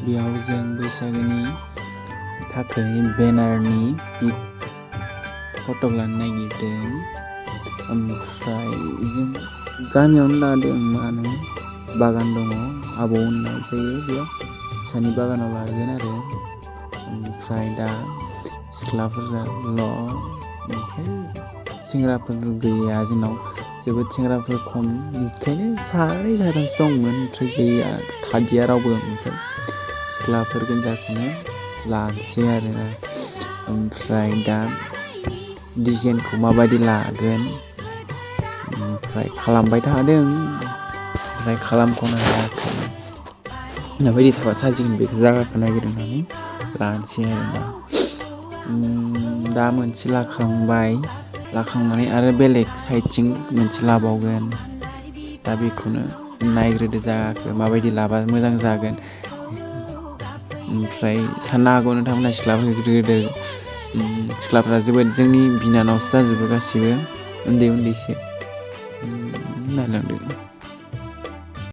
बेयाव जों बैसागोनि थाखाय बेनारनि फट' लानो नागिरदों। ओमफ्राय जों गामियावनो लादों। मानो बागान दङ, आबौ होननाय जायो बेयाव सानि बागानाव लागोन आरो। ओमफ्राय दा सिख्लाफोराल', ओमफ्राय सेंग्राफोर गैया जोंनाव, जोबोद सेंग्राफोर खम, ओंखायनो सानै साथामसो दंमोन, ओमफ्राय गैया थादिया रावबो। ओमफ्राय सिख्लाफोर गोजाखौनो लानोसै आरोना। ओमफ्राय दा डिजाइनखौ माबायदि लागोन ओमफ्राय खालामबाय थादों, ओमफ्राय खालामख'नो हायाखै। माबायदि थाबा साजिगोन बेखौ जागाखौ नागिरनानै लानोसै आरोना। दा मोनसे लाखांनानै आरो बेलेग साइडथिं मोनसे लाबावगोन। दा बेखौनो नायग्रोदो जागाखौ माबायदि लाबा मोजां जागोन। ओमफ्राय साननो हागौ नोंथांमोना सिख्लाफ्रा जोबोद जोंनि बिनानावसो जाजोबो गासिबो, उन्दै उन्दैसो नायलांदो।